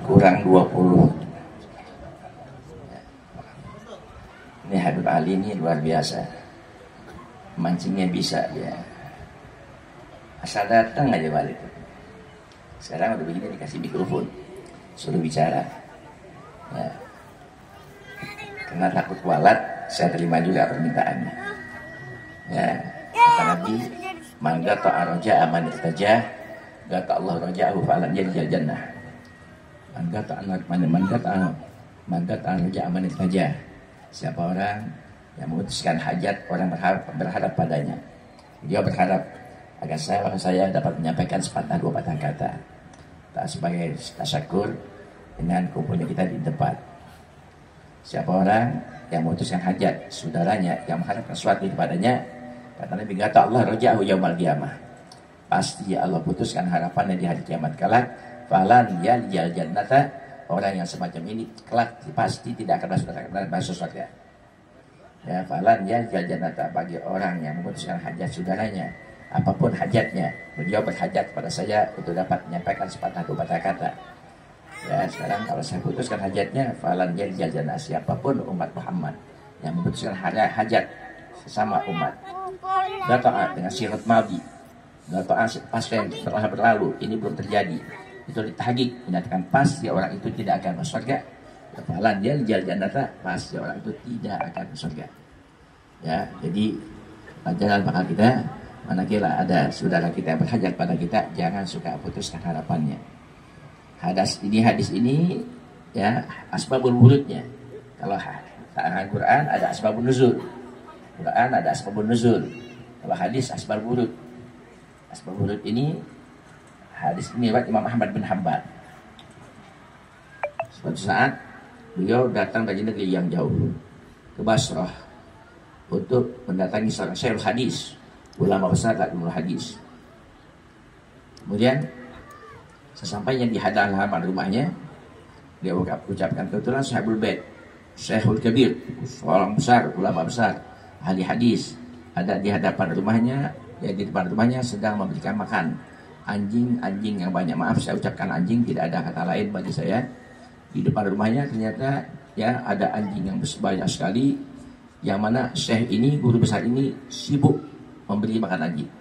kurang 20. Ini Habib Ali ini luar biasa, mancingnya bisa dia, asal datang aja balik. Sekarang udah begini dikasih mikrofon, suruh bicara ya. Karena takut kualat, saya terima juga permintaannya ya. Kata Nabi, man gata'a raja'a man irtajah, gata Allah raja'ahu fa'alan yadjal jannah. Man gata'a raja'a man irtajah. Siapa orang yang memutuskan hajat orang berharap padanya, dia berharap agar saya dapat menyampaikan sepatah dua patah kata, tak sebagai tasyakur dengan kumpulnya kita di depan. Siapa orang yang memutuskan hajat saudaranya yang mengharapkan sesuatu kepadanya, kata Nabi, kata Allah raja'ahu yaumal qiyamah, pasti Allah putuskan harapannya di hari kiamat kelak. Falan yaljal jannata, orang yang semacam ini kelak pasti tidak akan masuk surga. Ya, falan yaljal jannata, bagi orang yang memutuskan hajat saudaranya, apapun hajatnya, beliau berhajat kepada saya untuk dapat menyampaikan sepatah dua patah kata. Ya, sekarang kalau saya putuskan hajatnya, falan yaljal jannah, siapapun umat Muhammad yang memutuskan hajat sesama umat, gata'a dengan sirat madi, gata'a pasca yang telah berlalu, ini belum terjadi, itu ditahqiq, menyatakan pasti orang itu tidak akan masuk surga. Falan yaljal jannata, pasti orang itu tidak akan masuk surga. Ya, jadi pelajaran bakal kita, manakala ada saudara kita yang berhajat pada kita, jangan suka putuskan harapannya. Hadis ini ya, asbabul wurudnya. Kalau Al-Quran ada asbabun nuzul, Quran ada asbabun nuzul. Kalau hadis asbabul wurud. Asbabul wurud ini, hadis ini riwayat Imam Ahmad bin Hanbal. Suatu saat beliau datang dari negeri yang jauh ke Basrah untuk mendatangi seorang syekhul hadis, ulama besar ilmu hadis. Kemudian sesampainya di halaman rumahnya, dia ucapkan, kebetulan Sahabul Bait, Syekhul Kabir, seorang besar, ulama besar, ahli hadis, ada di hadapan rumahnya, ya di depan rumahnya sedang memberikan makan anjing yang banyak. Maaf saya ucapkan anjing, tidak ada kata lain bagi saya. Di depan rumahnya ternyata ya ada anjing yang banyak sekali, yang mana Syekh ini, guru besar ini sibuk memberi makan anjing.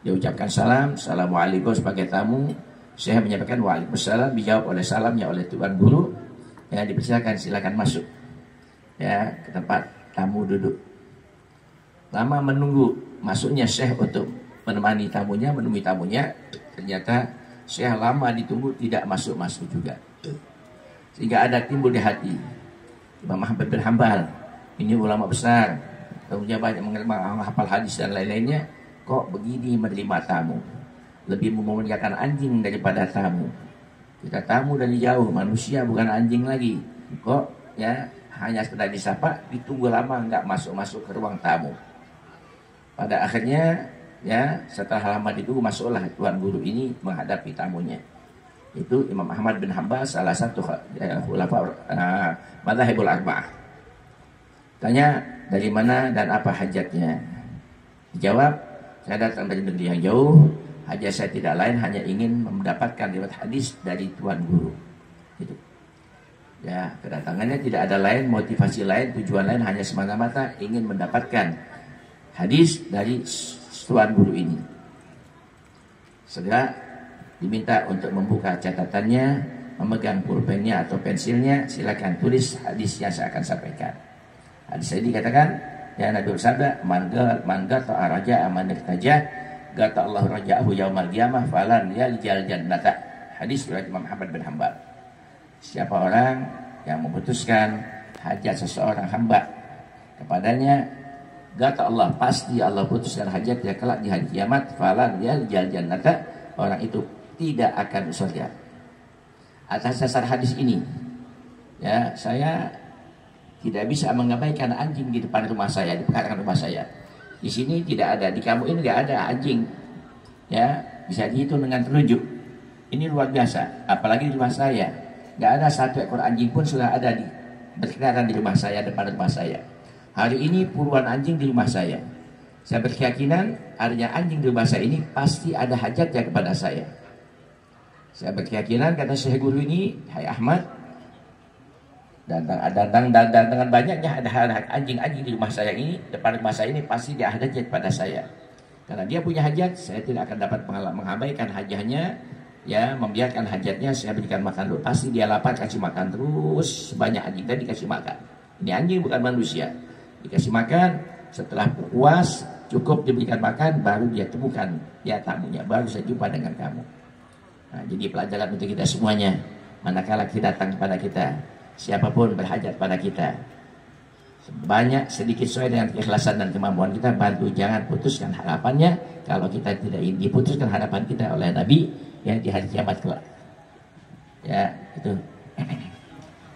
Dia ucapkan salam, assalamualaikum sebagai tamu. Syekh menyampaikan waalaikumsalam, dijawab oleh salamnya oleh tuan guru. Ya, dipersilakan, silakan masuk. Ya, ke tempat tamu duduk. Lama menunggu masuknya Syekh untuk menemui tamunya, ternyata Syekh lama ditunggu tidak masuk juga. Sehingga ada timbul di hati Imam Ahmad bin Hanbal, ini ulama besar, tentunya banyak menghafal hadis dan lain-lainnya, kok begini menerima tamu, lebih memuliakan anjing daripada tamu. Kita tamu dari jauh, manusia bukan anjing lagi, kok ya hanya sekedar disapa, ditunggu lama nggak masuk ke ruang tamu. Pada akhirnya ya setelah lama ditunggu, masuklah tuan guru ini menghadapi tamunya. Itu Imam Ahmad bin Hanbal, salah satu ulama madzhabul arba'ah. Tanya, dari mana dan apa hajatnya? Dijawab, saya datang dari negeri yang jauh, hajat saya tidak lain hanya ingin mendapatkan riwayat hadis dari tuan guru. Itu. Ya, kedatangannya tidak ada lain, motivasi lain, tujuan lain, hanya semata-mata ingin mendapatkan hadis dari tuan guru ini. Segera diminta untuk membuka catatannya, memegang pulpennya atau pensilnya, silakan tulis hadis yang saya akan sampaikan. Hadis ini dikatakan, ya Nabi bersabda, man gata'a raja'a man irtajah, gata Allah raja'ahu yaumal qiyamah falan yaljal jannata. Hadis riwayat Imam Ahmad bin Hanbal. Siapa orang yang memutuskan hajat seseorang hamba kepadanya, gata Allah, pasti Allah putuskan hajatnya kelak di hari kiamat, falan yaljal jannata, orang itu tidak akan surga. Atas dasar hadis ini, ya saya tidak bisa mengabaikan anjing di depan rumah saya, di pekarangan rumah saya. Di sini tidak ada, di kampung ini tidak ada anjing. Ya, bisa dihitung dengan telunjuk. Ini luar biasa, apalagi di rumah saya. Tidak ada satu ekor anjing pun sudah ada berkeliaran di rumah saya, depan rumah saya. Hari ini puluhan anjing di rumah saya. Saya berkeyakinan adanya anjing di rumah saya ini pasti ada hajatnya kepada saya. Saya berkeyakinan kata Syekh Guru ini, hai Ahmad, dan dengan banyaknya ada anjing-anjing di rumah saya ini, depan rumah saya ini, pasti dia ada hajat pada saya. Karena dia punya hajat, saya tidak akan dapat mengabaikan hajatnya, ya, membiarkan hajatnya, saya berikan makan dulu. Pasti dia lapar, kasih makan terus, sebanyak anjing tadi dikasih makan. Ini anjing bukan manusia. Dikasih makan, setelah puas, cukup diberikan makan, baru dia temukan, ya tamunya, baru saya jumpa dengan kamu. Nah, jadi pelajaran untuk kita semuanya, manakala kita datang kepada kita, siapapun berhajat pada kita, banyak sedikit sesuai dengan keikhlasan dan kemampuan kita, bantu, jangan putuskan harapannya. Kalau kita tidak ingin diputuskan harapan kita oleh Nabi, ya, di hari kiamat kelak. Ya, itu.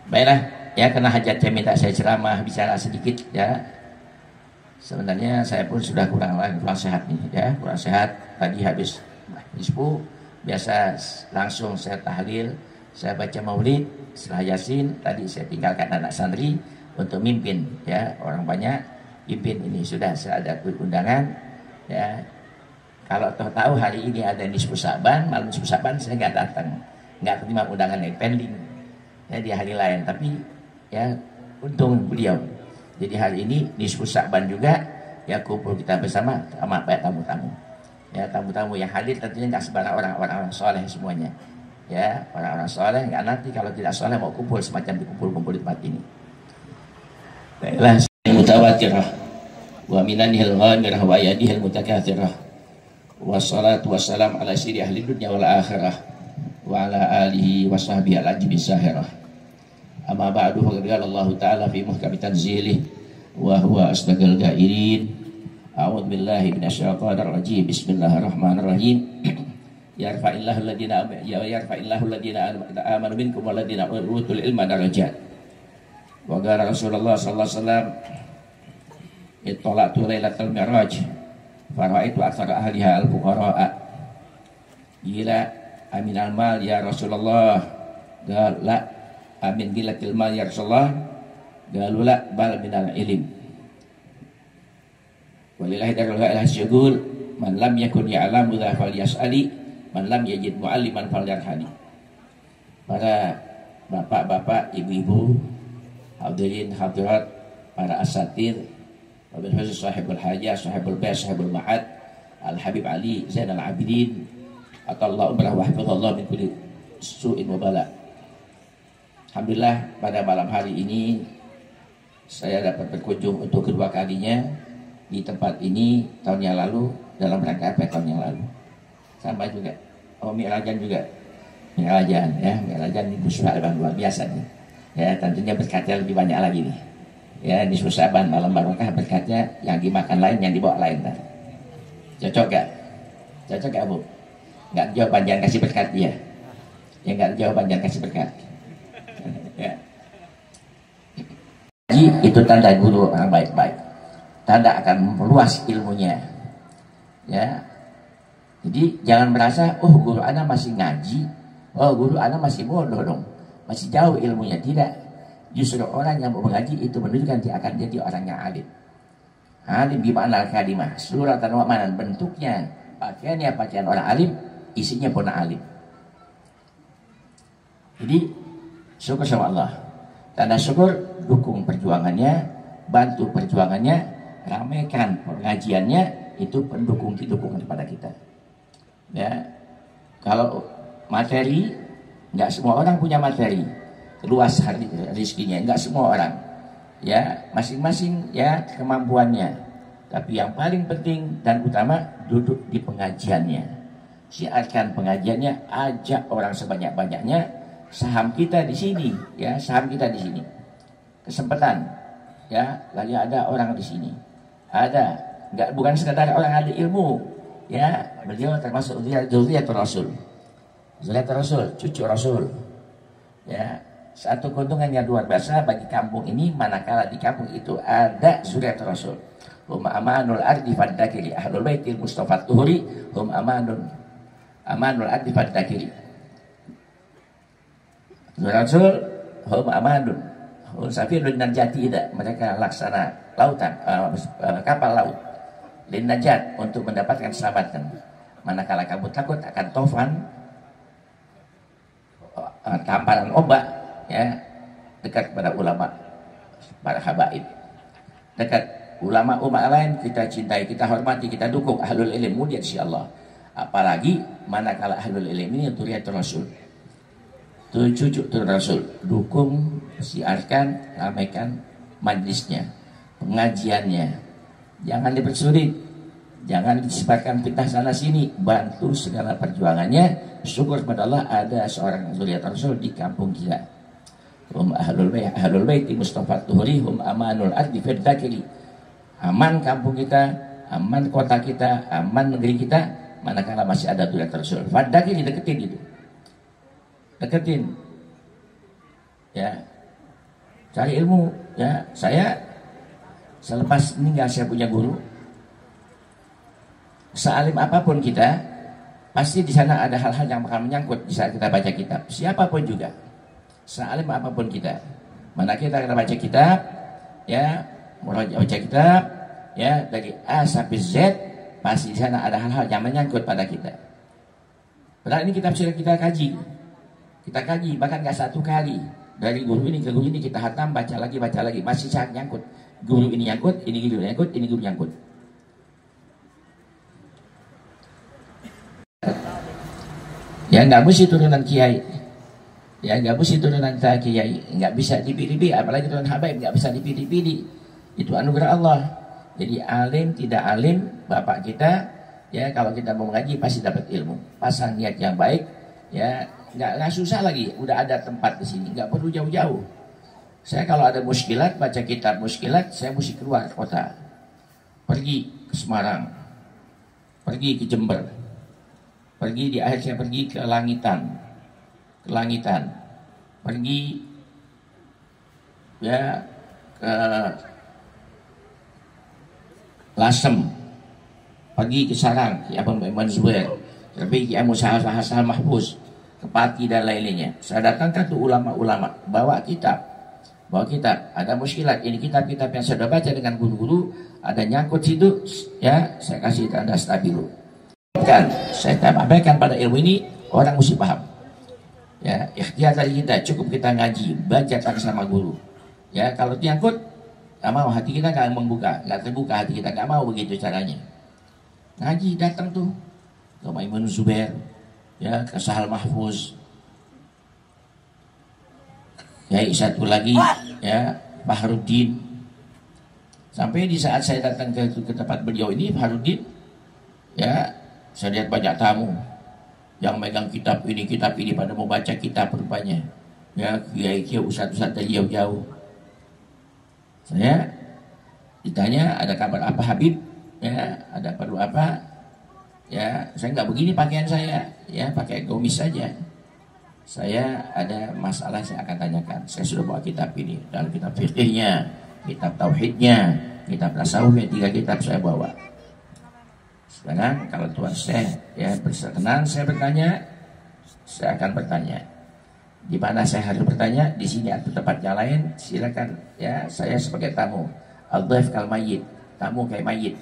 Baiklah, ya, karena hajatnya minta saya ceramah, bicara sedikit, ya. Sebenarnya saya pun sudah kurang sehat nih, ya, kurang sehat. Tadi habis ispu, biasa langsung saya tahlil, saya baca maulid, setelah yasin, tadi saya tinggalkan anak santri untuk mimpin, ya, orang banyak pimpin ini. Sudah saya ada undangan, ya. Kalau tahu hari ini ada nisfu Sa'ban, malam nisfu Sa'ban saya nggak datang, nggak terima undangan yang pending, ya, di hari lain. Tapi ya untung beliau. Jadi hari ini nisfu Sa'ban juga, ya, kumpul kita bersama sama banyak tamu-tamu. Ya, tamu-tamu yang hadir tentunya nggak sebarang orang-orang soleh semuanya. Ya, orang-orang soleh, nggak nanti kalau tidak soleh mau kumpul semacam dikumpul-kumpul di tempat ini. Baiklah, mutawatirah wa minanihil ghamirah wa yadihil mutakathirah, wassalatu wassalam ala siri ahli dunya wal akhirah wa ala alihi wa sahbihi al-ajbi sahirah. Amma ba'du, faqad qala Allah ta'ala fi muhkami tanzilih wa huwa asdaqal qa'ilin. A'udzu billahi minasyaitonir rajim. Bismillahirrahmanirrahim. Yarfa'illahu alladhina amanu minkum wal ladzina utul ilma darajat. Wa qala Rasulullah sallallahu alaihi wasallam, ittala'tu lailatal mi'raj fara'aitu aktsara ahliha al-fuqara. Gila amin al-mal ya Rasulullah. Qala amin gilatil mal ya Rasulullah. Qalu la bal minal ilm. Walillahi darul syughul man lam yakun ya'lamu dha falyas'ali man lam yajid mu'alliman falyarhani. Para bapak-bapak, ibu-ibu, hadirin hadirat, para asatir, wabil khusus sahibul hajah, sahibul bait, sahibul ma'ad, Al-Habib Ali Zainal Abidin, atallahu umrah wa hafizallahu min kulli su'in wa bala. Alhamdulillah, pada malam hari ini saya dapat berkunjung untuk kedua kalinya di tempat ini. Tahun yang lalu dalam rangka apa tahun yang lalu? Sama juga. Oh, Mi'rajan juga. Mi'rajan, ya, Mi'rajan ini busra luar biasa nih. Ya, tentunya berkatnya lebih banyak lagi nih. Ya, di Susaban malam barokah, berkatnya yang dimakan lain, yang dibawa lain. Cocok gak? Cocok gak, Bu? Nggak jawaban, jangan kasih berkat dia. Ya, nggak jawaban, jangan kasih berkat. Ya. Itu tanda guru orang baik-baik, tanda akan meluas ilmunya, ya. Jadi jangan merasa, oh guru anak masih ngaji, oh guru anak masih bodoh dong, masih jauh ilmunya. Tidak, justru orang yang mau mengaji itu menunjukkan dia akan jadi orang yang alim. Alim bima'na al-kalimah, suratan wa manan, bentuknya, pakaiannya pakaian orang alim, isinya pun alim. Jadi syukur sama Allah. Tanda syukur, dukung perjuangannya, bantu perjuangannya, ramaikan pengajiannya, itu pendukung kepada kita. Ya, kalau materi, nggak semua orang punya materi, luas rezekinya, nggak semua orang. Ya, masing-masing ya kemampuannya. Tapi yang paling penting dan utama, duduk di pengajiannya, siarkan pengajiannya, ajak orang sebanyak-banyaknya. Saham kita di sini, ya, saham kita di sini. Kesempatan, ya, lagi ada orang di sini. Ada, bukan sekadar orang ada ilmu, ya. Beliau termasuk dzurriyyatul Rasul. Dzurriyyatul Rasul, cucu Rasul. Ya, satu keuntungan yang luar biasa bagi kampung ini, manakala di kampung itu ada dzurriyyatul Rasul. Hum amanul ardi fadzakiri, ahlul baitil mustafa tuhuri, hum amanul ardi fadzakiri. Rasul hum amanun, hum safirun najati, mereka laksana lautan, kapal laut lin najat, untuk mendapatkan keselamatan. Manakala kamu takut akan tofan, tamparan obat, ya, dekat kepada ulama, para habaib, dekat ulama lain kita cintai, kita hormati, kita dukung. Ahlul ilm mulia insya Allah. Apalagi manakala ahlul ilm ini turiyatul rasul, cucu turun rasul, dukung, siarkan, ramaikan majlisnya, pengajiannya, jangan dipersulit, jangan disebarkan fitnah sana sini, bantu segala perjuangannya. Syukur kepada Allah ada seorang zuriat rasul di kampung kita. Ahlul bait Mustafa Tuhri hum amanul ardi fid dakili. Aman kampung kita, aman kota kita, aman negeri kita, manakala masih ada zuriat rasul. Fadakili, deketin itu. Deketin. Ya. Cari ilmu, ya. Saya selepas meninggal saya punya guru. Sealim apapun kita, pasti di sana ada hal-hal yang bakal menyangkut di saat kita baca kitab. Siapapun juga, sealim apapun kita, mana kita baca kitab, ya, baca kitab, ya, dari A sampai Z, pasti di sana ada hal-hal yang menyangkut pada kita. Padahal ini kitab sudah kita kaji, bahkan nggak satu kali. Dari guru ini ke guru ini kita hatam, baca lagi, masih sangat nyangkut. Guru ini nyangkut, ini guru nyangkut, ini guru nyangkut. Ya nggak mesti turunan kiai, ya nggak mesti turunan kiai, nggak bisa dipilih-pilih, apalagi turunan habaib nggak bisa dipilih-pilih. Itu anugerah Allah. Jadi alim tidak alim, bapak kita, ya kalau kita mau mengaji pasti dapat ilmu. Pasang niat yang baik, ya nggak susah lagi. Udah ada tempat di sini, nggak perlu jauh-jauh. Saya kalau ada muskilat, baca kitab muskilat, saya mesti keluar kota, pergi ke Semarang, pergi ke Jember. Pergi di akhir saya pergi ke langitan, pergi ya ke Lasem, pergi ke Sarang, ya Imam Zubair, pergi ke Musa Hasan Mahfuz, ke Pati dan lain-lainnya. Saya datangkan tuh ulama-ulama, bawa kitab, ada muskilat. Ini kitab-kitab yang saya sudah baca dengan guru-guru, ada nyangkut situ, ya saya kasih tanda stabilo. Kan saya sampaikan pada ilmu ini orang mesti paham, ya ikhtiar dari kita, cukup kita ngaji, baca sama guru, ya kalau diangkut nggak mau, hati kita nggak terbuka hati kita, nggak mau begitu caranya. Ngaji datang tuh ke Maimun Zubair, ya ke Sahal Mahfuz, ya satu lagi, ya Baharudin. Sampai di saat saya datang ke tempat beliau ini, Baharudin, ya saya lihat banyak tamu yang megang kitab ini pada mau baca kitab rupanya. Ya, kiai ustaz dari jauh-jauh. Saya ditanya ada kabar apa Habib? Ya, ada perlu apa? Ya, saya nggak begini pakaian saya, ya pakai gamis saja. Saya ada masalah saya akan tanyakan. Saya sudah bawa kitab ini dan kitab fikihnya, kitab tauhidnya, kitab tasawufnya, 3 kitab saya bawa. Sekarang kalau Tuhan saya ya berkenan saya bertanya, saya akan bertanya. Di mana saya harus bertanya? Di sini atau tempatnya lain? Silakan ya, saya sebagai tamu. Al-dhaif kal mayyit, tamu kayak mayit.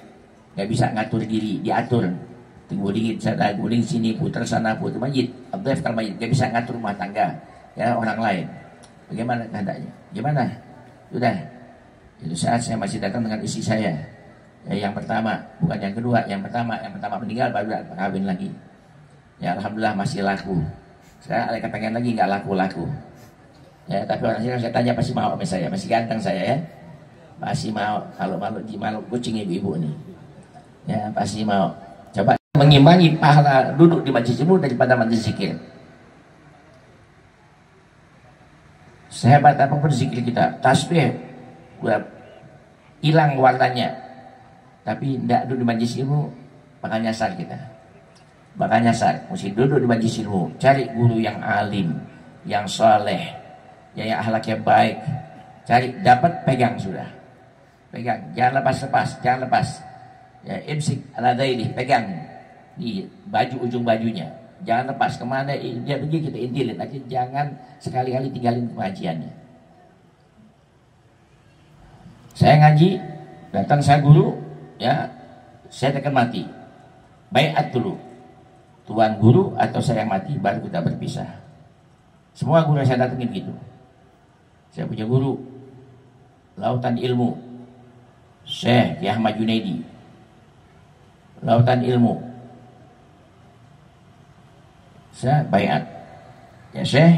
Gak bisa ngatur diri, diatur. Guling sana, guling sini, putar sana, putar mayit. Al-dhaif kal mayyit, gak bisa ngatur rumah tangga ya orang lain. Bagaimana keadaannya? Gimana? Sudah. Itu saat saya masih datang dengan istri saya. Ya, yang pertama, bukan yang kedua, yang pertama meninggal baru kawin lagi. Ya alhamdulillah masih laku. Saya ada kepengen lagi nggak laku-laku. Ya tapi orang saya tanya pasti mau sama saya, masih ganteng saya ya. Pasti mau, kalau malu kucing ibu-ibu nih. Ya pasti mau. Coba mengimbangi pahala duduk di majlis ilmu daripada majlis zikir. Sehebat apapun zikir kita, tasbih udah hilang warnanya. Tapi tidak duduk di majlis ilmu, bakal nyasar kita. Bakal nyasar, mesti duduk di majlis ilmu. Cari guru yang alim, yang soleh, yang akhlaknya baik. Cari, dapat, pegang sudah. Pegang, jangan lepas, jangan lepas. Ya, imsik ala daili, pegang di baju, ujung bajunya. Jangan lepas, kemana dia pergi kita intilin. Aja jangan sekali-kali tinggalin pengajiannya. Saya ngaji, datang saya guru, ya saya akan mati, baiat dulu, tuan guru atau saya yang mati, baru kita berpisah. Semua guru saya datengin gitu. Saya punya guru lautan ilmu, Syekh Ahmad Junaidi, lautan ilmu. Saya baiat, ya Syekh,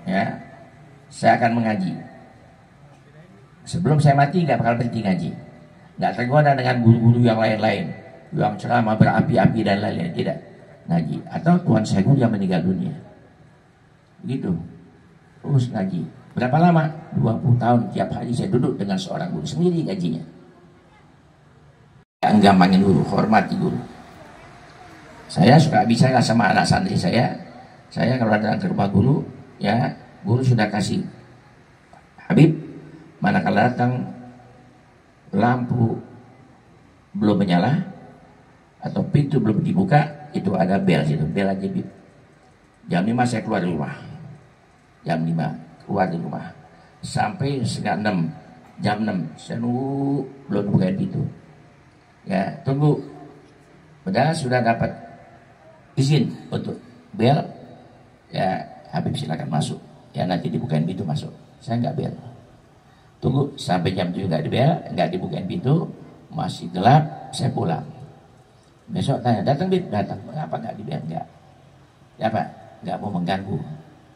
ya saya akan mengaji. Sebelum saya mati nggak bakal berhenti ngaji, nggak tergoda dengan guru-guru yang lain-lain, yang ceramah berapi-api dan lain-lain, tidak ngaji. Atau Tuhan saya guru yang meninggal dunia, begitu, terus ngaji. Berapa lama? 20 tahun tiap hari saya duduk dengan seorang guru sendiri ngajinya. Yang gampangin guru, hormati guru. Saya suka bicara sama anak santri saya kalau datang ke rumah guru, ya guru sudah kasih, Habib, manakala datang lampu belum menyala atau pintu belum dibuka, itu ada bel situ, bel aja Bib. Jam 5 saya keluar dari rumah. Jam 5 keluar dari rumah. Sampai setengah 6, jam 6 saya nunggu belum bukain pintu. Ya, tunggu. Padahal sudah dapat izin untuk bel. Ya, Habib silakan masuk. Ya, nanti dibukain pintu masuk. Saya nggak bel. Tunggu sampai jam 7 nggak dibel, nggak dibukain pintu, masih gelap, saya pulang. Besok tanya, datang Bib? Datang. Kenapa nggak dibel? Nggak. Ya Pak, nggak mau mengganggu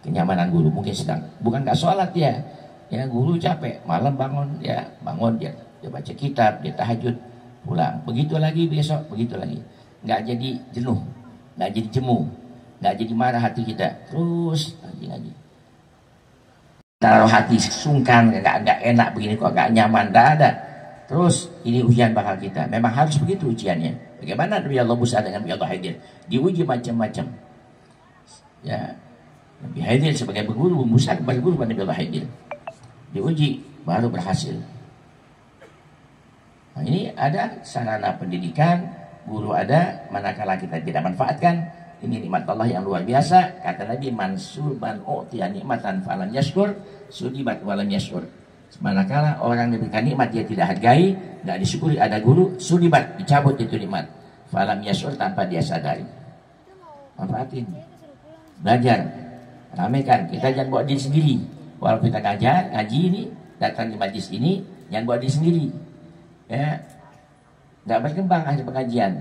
kenyamanan guru. Mungkin sedang, bukan nggak sholat ya. Ya guru capek, malam bangun dia baca kitab, dia tahajud, pulang. Begitu lagi besok, begitu lagi. Nggak jadi jenuh, nggak jadi jemu, nggak jadi marah hati kita. Terus ngaji. Taruh hati sungkan, nggak enak begini kok, nggak nyaman, nggak ada. Terus ini ujian bakal kita. Memang harus begitu ujiannya. Bagaimana Nabi Allah Musa dengan Nabi Allah Khidir? Diuji macam-macam. Ya, Nabi Khidir sebagai guru, Musa kepada guru Nabi Allah Khidir. Diuji, baru berhasil. Nah, ini ada sarana pendidikan, guru ada, manakala kita tidak manfaatkan, ini nikmat Allah yang luar biasa. Kata Nabi, mansuban u'tiya nikmatan falam yashkur, sudibat walam yashkur. Manakala orang diberikan nikmat dia tidak hargai, tidak disyukuri, ada guru, sudibat, dicabut itu nikmat. Falam yashkur, tanpa dia sadari. Manfaatin. Belajar, ramekan. Kita jangan bawa diri sendiri. Walaupun kita ngaji ini, datang di majlis ini, jangan bawa diri sendiri. Ya, nggak berkembang hasil pengajian.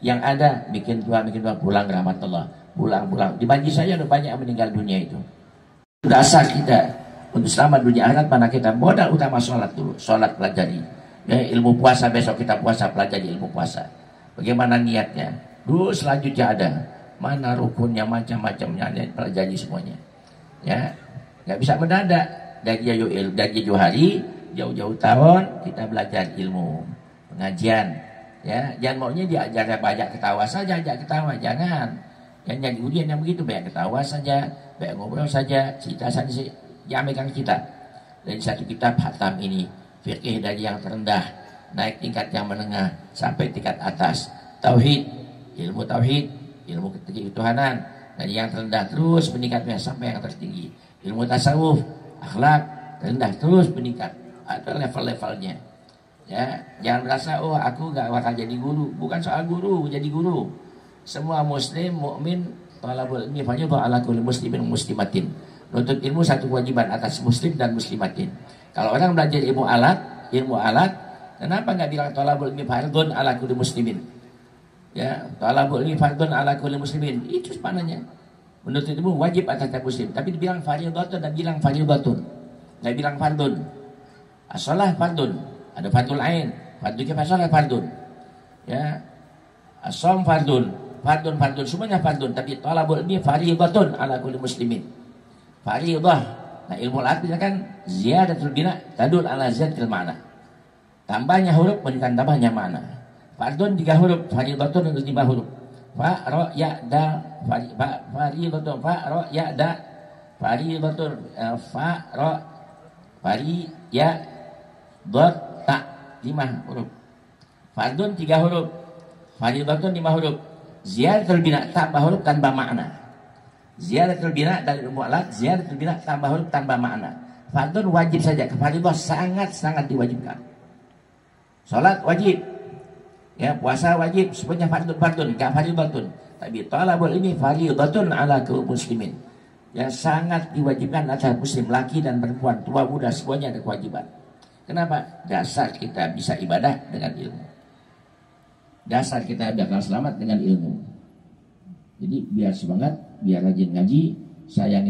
Yang ada bikin tua, pulang rahmat Allah, pulang. Di majlis saya udah banyak yang meninggal dunia itu. Dasar kita untuk selamat dunia akhirat, mana kita modal utama sholat dulu, sholat pelajari. Ya, ilmu puasa besok kita puasa, pelajari ilmu puasa. Bagaimana niatnya? Dulu selanjutnya ada. Mana rukunnya, macam-macamnya, pelajari semuanya. Ya, nggak bisa mendadak. Dari jauh hari, jauh-jauh tahun kita belajar ilmu pengajian. Ya, jangan maunya diajar banyak ketawa saja, ajak ketawa, jangan. Yang jadi ujian yang begitu, banyak ketawa saja, banyak ngobrol saja, cerita saja, jangan megang kita. Dari satu kitab hatam ini, fikih dari yang terendah, naik tingkat yang menengah sampai tingkat atas. Tauhid, ilmu tauhid, ilmu ketuhanan, dari yang terendah terus meningkatnya sampai yang tertinggi. Ilmu tasawuf, akhlak terendah terus meningkat. Ada level-levelnya. Ya, jangan merasa oh aku gak bakal jadi guru. Bukan soal guru, jadi guru. Semua muslim, mukmin, talabul ilmi fardhu ala kulli muslimin muslimatin. Menuntut ilmu satu kewajiban atas muslim dan muslimatin. Kalau orang belajar ilmu alat, kenapa nggak bilang talabul ilmi fardhun ala kulli muslimin? Ya, talabul ilmi fardhun ala kulli muslimin. Itu sebenarnya. Menuntut ilmu wajib atas setiap muslim, tapi dibilang fardhun dan bilang fardhun. Nggak bilang fardhun. As-shalah fardhun. Ada fardul ain, fardhu kifayah, fardun. Ya. As-shaum fardun, semuanya fardun, tapi talabul ilmi fardhatun ala kulli muslimin. Fardhah. Nah, ilmu artinya kan ziyadatul bina tadul ala ziyadatil ma'na. Tambahnya huruf menunjukkan tambahnya makna. Fardun 3 huruf, fardhatun 5 huruf. Fa ra ya da fardhatun, fa ra ya da fardhatun, fa ra fari ya dot tak 5 huruf. Fardun 3 huruf, fardhatun 5 huruf. Ziyadatul bina tambah huruf tanpa makna. Ziyadatul bina dari ilmu alat, ziyadatul bina tambah huruf tanpa makna. Fardun wajib saja, fardhah sangat diwajibkan. Salat wajib. Ya, puasa wajib, semuanya fardun, enggak fardhatun. Tapi talabul ilmi fardhatun ala kulli muslimin. yang sangat diwajibkan atas muslim, laki dan perempuan, tua muda, semuanya ada kewajiban. Kenapa? Dasar kita bisa ibadah dengan ilmu. Dasar kita bakal selamat dengan ilmu. Jadi biar semangat, biar rajin ngaji, sayangin